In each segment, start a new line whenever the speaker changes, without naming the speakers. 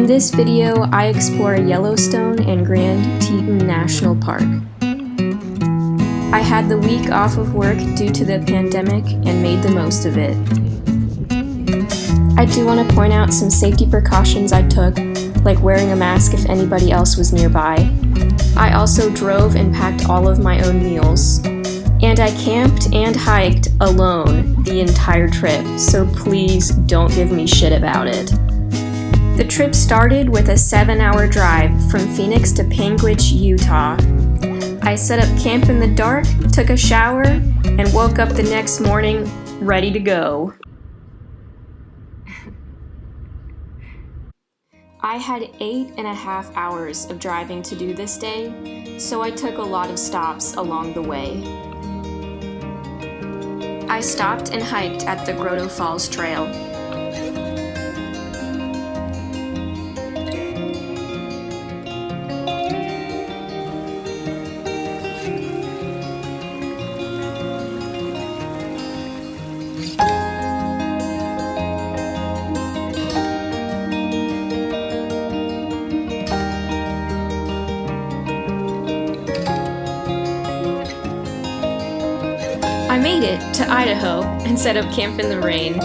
In this video, I explore Yellowstone and Grand Teton National Park. I had the week off of work due to the pandemic and made the most of it. I do want to point out some safety precautions I took, like wearing a mask if anybody else was nearby. I also drove and packed all of my own meals. And I camped and hiked alone the entire trip, so please don't give me shit about it. The trip started with a 7-hour drive from Phoenix to Panguitch, Utah. I set up camp in the dark, took a shower, and woke up the next morning ready to go. I had 8.5 hours of driving to do this day, so I took a lot of stops along the way. I stopped and hiked at the Grotto Falls Trail. I made it to Idaho and set up camp in the rain.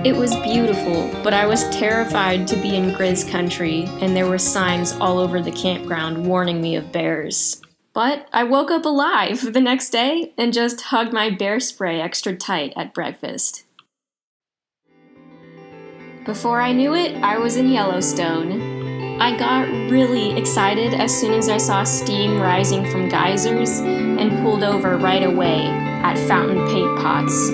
It was beautiful, but I was terrified to be in Grizz country, and there were signs all over the campground warning me of bears. But I woke up alive the next day and just hugged my bear spray extra tight at breakfast. Before I knew it, I was in Yellowstone. I got really excited as soon as I saw steam rising from geysers and pulled over right away at Fountain Paint Pots.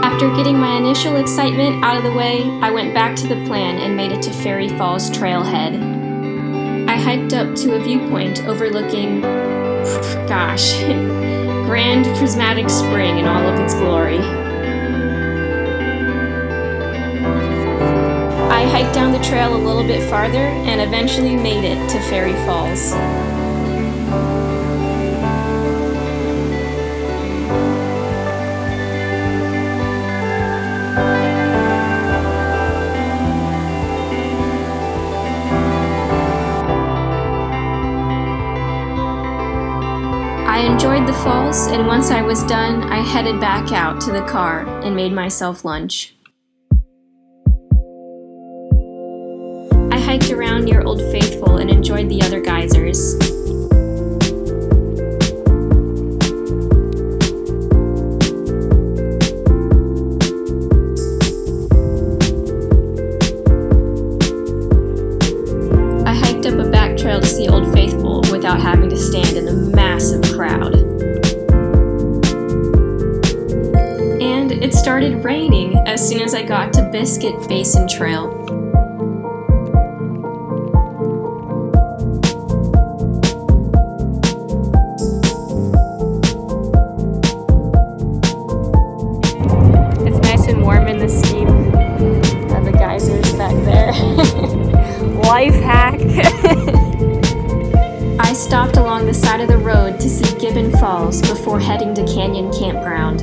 After getting my initial excitement out of the way, I went back to the plan and made it to Fairy Falls Trailhead. I hiked up to a viewpoint overlooking, Grand Prismatic Spring in all of its glory. I hiked down the trail a little bit farther and eventually made it to Fairy Falls. I enjoyed the falls, and once I was done, I headed back out to the car and made myself lunch. I hiked around near Old Faithful and enjoyed the other geysers. I hiked up a back trail to see Old Faithful without having to stand in a massive crowd. And it started raining as soon as I got to Biscuit Basin Trail. It's nice and warm in the steam of the geysers back there. Life hack! I stopped along the side of the road to see Gibbon Falls before heading to Canyon Campground.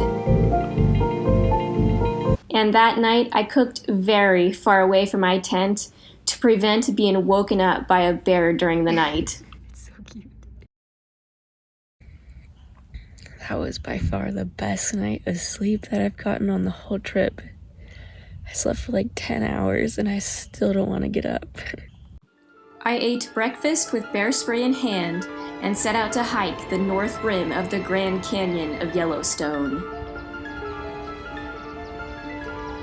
And that night, I cooked very far away from my tent to prevent being woken up by a bear during the night.
It's so cute. That was by far the best night of sleep that I've gotten on the whole trip. I slept for like 10 hours and I still don't want to get up.
I ate breakfast with bear spray in hand and set out to hike the north rim of the Grand Canyon of Yellowstone.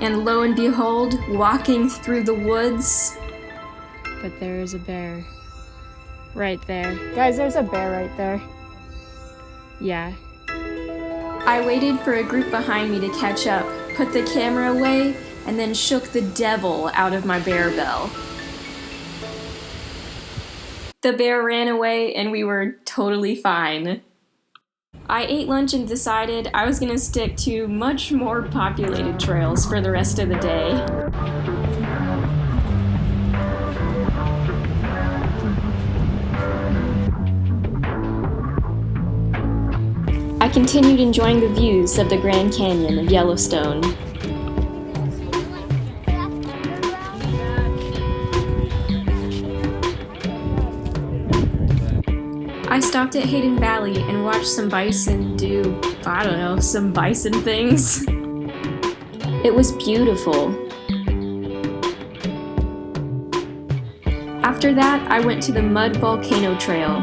And lo and behold, walking through the woods... But there is a bear. Right there. Guys, there's a bear right there. Yeah. I waited for a group behind me to catch up, put the camera away, and then shook the devil out of my bear bell. The bear ran away and we were totally fine. I ate lunch and decided I was gonna stick to much more populated trails for the rest of the day. continued enjoying the views of the Grand Canyon of Yellowstone. I stopped at Hayden Valley and watched some bison do, I don't know, some bison things. It was beautiful. After that, I went to the Mud Volcano Trail.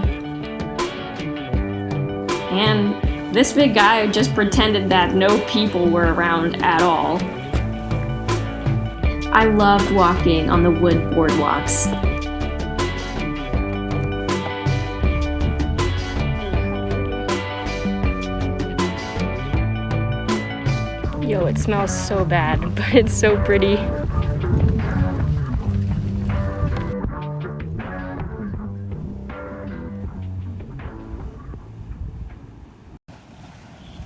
And this big guy just pretended that no people were around at all. I loved walking on the wood boardwalks.
Yo, it smells so bad, but it's so pretty.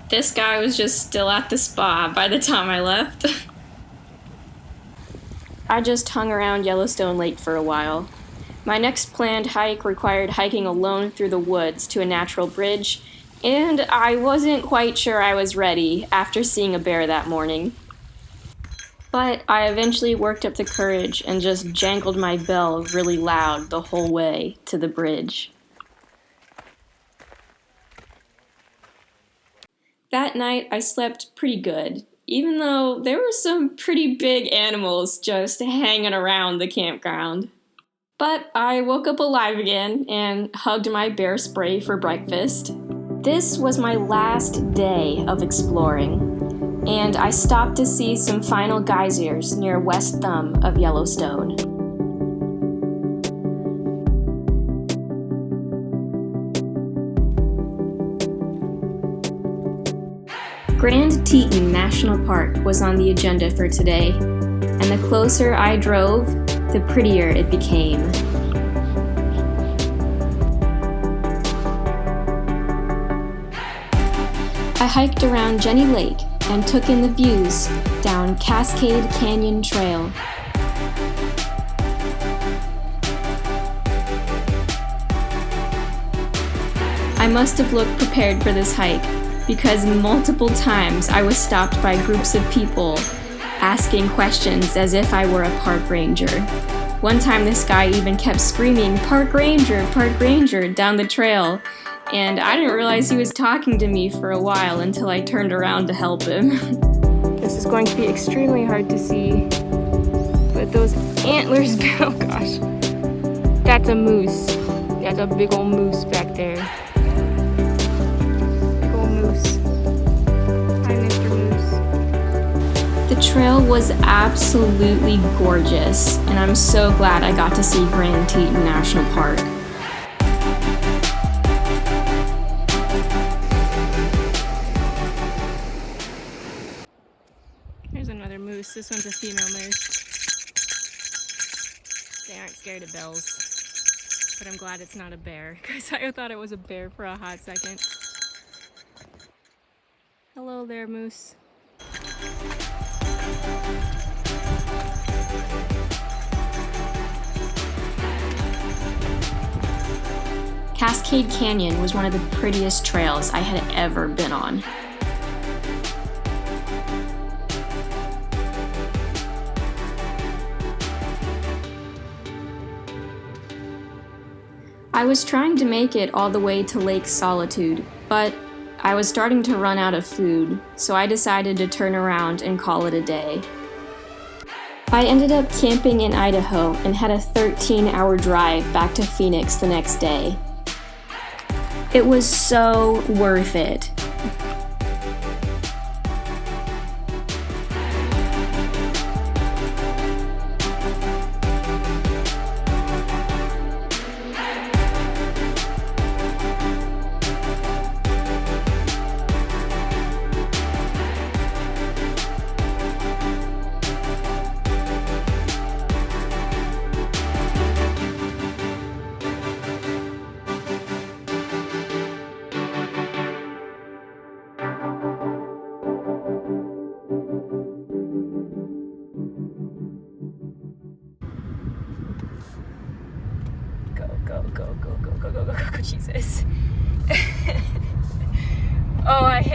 This guy was just still at the spa by the time I left. I just hung around Yellowstone Lake for a while. My next planned hike required hiking alone through the woods to a natural bridge, and I wasn't quite sure I was ready after seeing a bear that morning. But I eventually worked up the courage and just jangled my bell really loud the whole way to the bridge. That night I slept pretty good, even though there were some pretty big animals just hanging around the campground. But I woke up alive again and hugged my bear spray for breakfast. This was my last day of exploring, and I stopped to see some final geysers near West Thumb of Yellowstone. Grand Teton National Park was on the agenda for today, and the closer I drove, the prettier it became. I hiked around Jenny Lake and took in the views down Cascade Canyon Trail. I must have looked prepared for this hike, because multiple times I was stopped by groups of people asking questions as if I were a park ranger. One time this guy even kept screaming, "Park Ranger," down the trail, and I didn't realize he was talking to me for a while until I turned around to help him.
This is going to be extremely hard to see, but those antlers, oh gosh. That's a moose. That's a big old moose back there.
The trail was absolutely gorgeous, and I'm so glad I got to see Grand Teton National Park.
Here's another moose. This one's a female moose. They aren't scared of bells, but I'm glad it's not a bear, because I thought it was a bear for a hot second. Hello there, moose.
Cascade Canyon was one of the prettiest trails I had ever been on. I was trying to make it all the way to Lake Solitude, but I was starting to run out of food, so I decided to turn around and call it a day. I ended up camping in Idaho and had a 13-hour drive back to Phoenix the next day. It was so worth it.
Oh, I hate